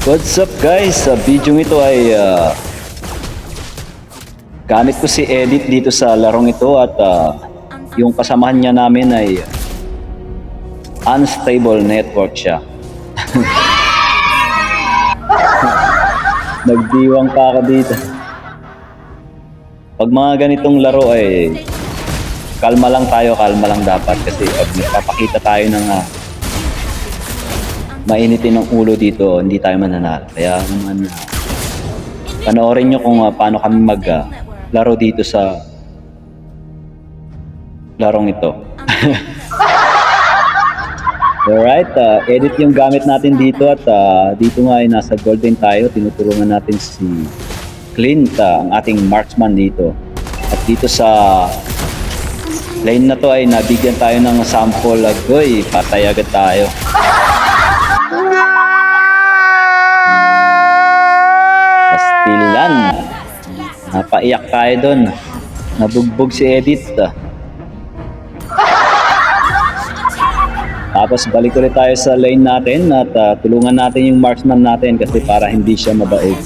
What's up guys? Sa video ito ay gamit ko si Edit dito sa larong ito at yung kasamahan niya namin ay unstable network siya. Nagdiwang pa ako dito. Pag mga ganitong laro ay kalma lang dapat kasi pag nagpapakita tayo ng mainitin ng ulo dito, hindi tayo mananalo. Kaya naman, panoorin nyo kung paano kami laro dito sa larong ito. Alright, edit yung gamit natin dito at dito nga ay nasa golden tayo. Tinutulungan natin si Clint, ang ating marksman dito. At dito sa lane na to ay nabigyan tayo ng sample. Agoy, patay agad tayo. Pastilan. Napaiyak tayo doon. Nabugbog si Edit. Tapos balik ulit tayo sa lane natin at tulungan natin yung marksman natin kasi para hindi siya mabaig.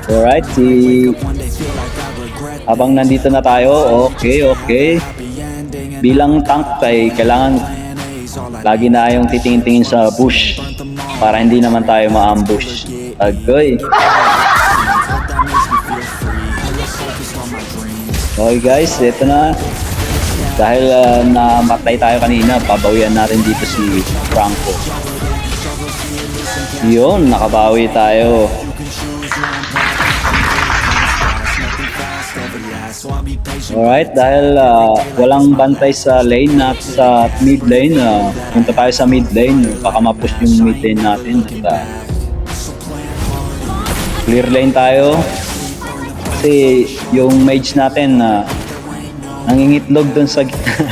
Alright, habang nandito na tayo, okay. Bilang tank ay kailangan lagi na yung titingin-tingin sa bush para hindi naman tayo ma-ambush. Agoy. Okay guys, ito na. Dahil namatay tayo kanina, babawian natin dito si Franco. Yun, nakabawi tayo. Alright, dahil walang bantay sa lane at sa mid lane, punta tayo sa mid lane. Baka ma-push yung mid lane natin. At, clear lane tayo. Kasi yung mage natin nangingitlog doon sa gitna.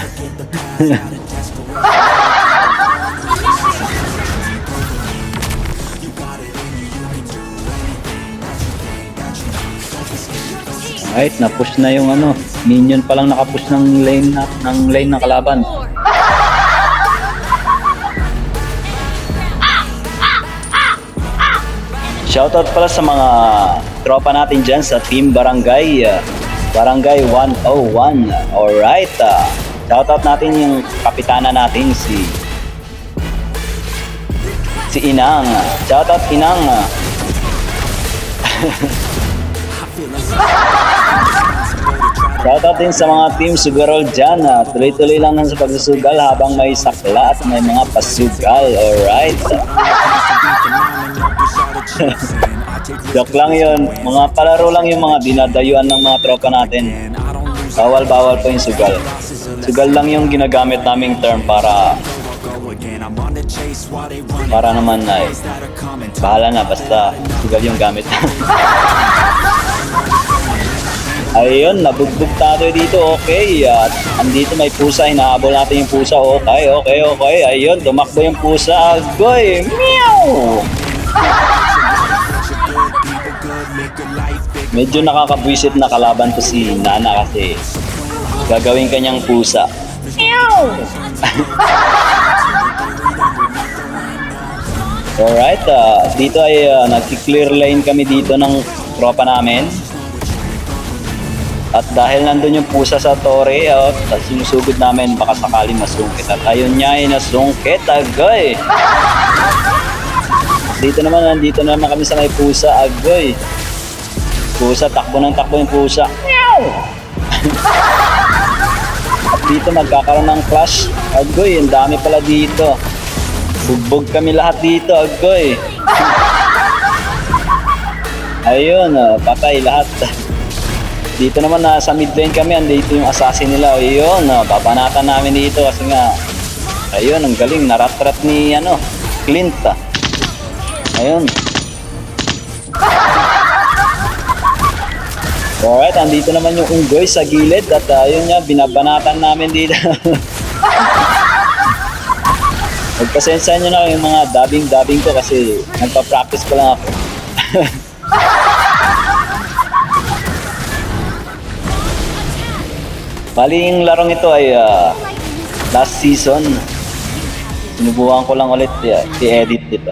Right, na-push na yung minion pa lang naka-push ng lane ng kalaban. Shoutout pala sa mga tropa natin dyan sa Team Barangay 101. Alright, shoutout natin yung kapitana natin si Inang. Shoutout Inang. Shoutout din sa mga team sugarol dyan. Tuloy-tuloy lang sa pagsusugal habang may sakla at may mga pasugal. Alright. Joke lang yun. Mga palaro lang yung mga dinadayuan ng mga tropa natin. Bawal-bawal po yung sugal. Sugal lang yung ginagamit naming term para naman ay bahala na basta sugal yung gamit. Ayun, nabugbog tayo dito. Okay, at andito may pusa. Hinahabol natin yung pusa. Okay. Ayun, tumakbo yung pusa. Agoy! Meow! Medyo nakakabwisit na kalaban to si Nana kasi gagawin kanyang pusa. Meow! Alright, dito ay nag-clear lane kami dito ng tropa namin. At dahil nandun yung pusa sa tore, sinusugod namin baka sakaling masungkit. At ayun niya ay nasungkit, agoy! Nandito naman kami sa may pusa, agoy! Pusa, takbo yung pusa. Meow! At dito magkakaroon ng clash, agoy, ang dami pala dito. Bugbog kami lahat dito, agoy! Ayun, patay lahat. Dito naman sa mid lane kami, andito yung assassin nila. Ayun, babanatan namin dito kasi nga ayun, ang galing, narat-rat ni Clint. Ayun. Alright, andito naman yung unggoy sa gilid at ayun nga, binabanatan namin dito. Magpasensya nyo na yung mga dubbing ko kasi nagpa-practice ko lang ako. Bali yung larong ito ay last season Sinubukan ko lang ulit i-edit dito.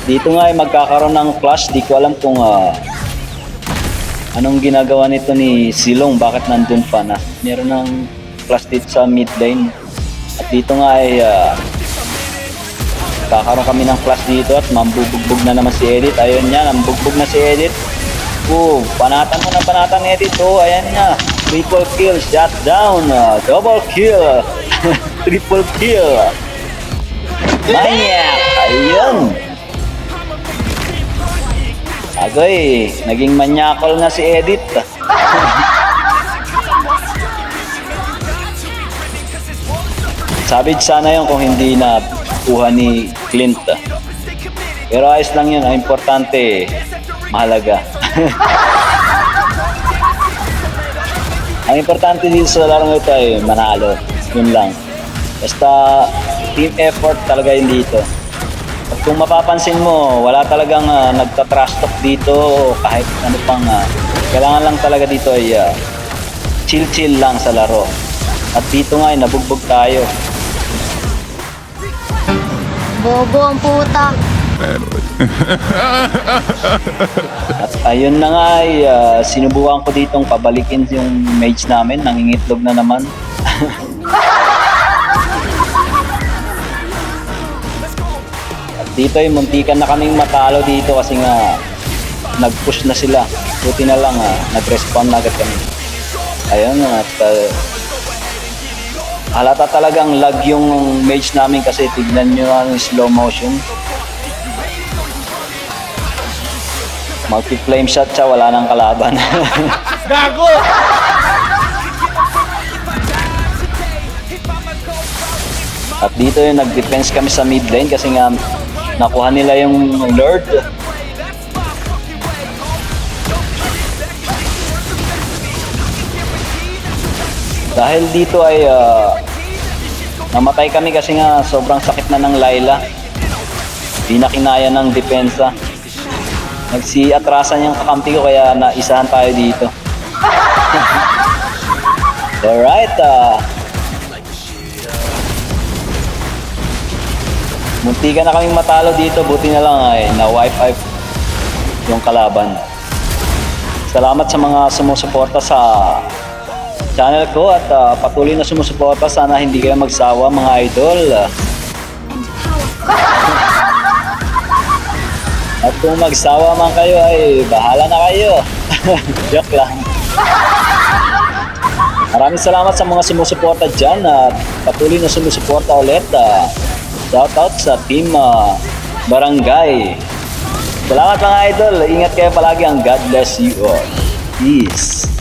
Dito nga ay magkakaroon ng clash. Di ko alam kung anong ginagawa nito ni Silong. Bakit nandun pa na? Meron ng clash dito sa mid lane. At dito nga ay kakaroon kami ng clash dito at mambubugbog na naman si Edit. Ayun niya, nambugbog na si Edit. Panatan mo na panatan Edit. Ayan niya. Triple kill, shot down, double kill, triple kill. Maniac! Ayun! Agoy, naging manyakol na si Edit. Savage sana yun kung hindi na kuha ni Clint. Pero ayos lang yun, ang importante, mahalaga. Ang importante dito sa larong ito ay manalo. Yun lang. Basta team effort talaga yun dito. At kung mapapansin mo, wala talagang nagta-trash talk dito o kahit ano pang kailangan lang talaga dito ay chill-chill lang sa laro. At dito nga ay nabugbog tayo. Bobo ang puta. At ayun na nga ay sinubukan ko ditong pabalikin yung mage namin. Nangingitlog na naman. At dito ay muntikan na kaming matalo dito kasi nga nag-push na sila. Buti na lang nag-respawn na agad kami. Ayun at halata talagang lag yung mage namin kasi tignan nyo ang slow motion. Multi-flame shot siya, wala nang kalaban. Gago! At dito yung nag-defense kami sa mid lane kasi nga nakuha nila yung Lord. Dahil dito ay namatay kami kasi nga sobrang sakit na ng Layla. Di na kinaya ng depensa. Nagsi-atrasan yung kakampi ko kaya naisahan tayo dito. Alright, muntikan na kaming matalo dito, buti na lang ay na-wipe out yung kalaban. Salamat sa mga sumusuporta sa channel ko at patuloy na sumusuporta. Sana hindi kayo magsawa mga idol. At kung magsawa man kayo ay bahala na kayo. Joke lang. Maraming salamat sa mga sumusuporta dyan at patuloy na sumusuporta ulit. Shoutout sa team Barangay. Salamat mga idol. Ingat kayo palagi. Ang God bless you all. Peace.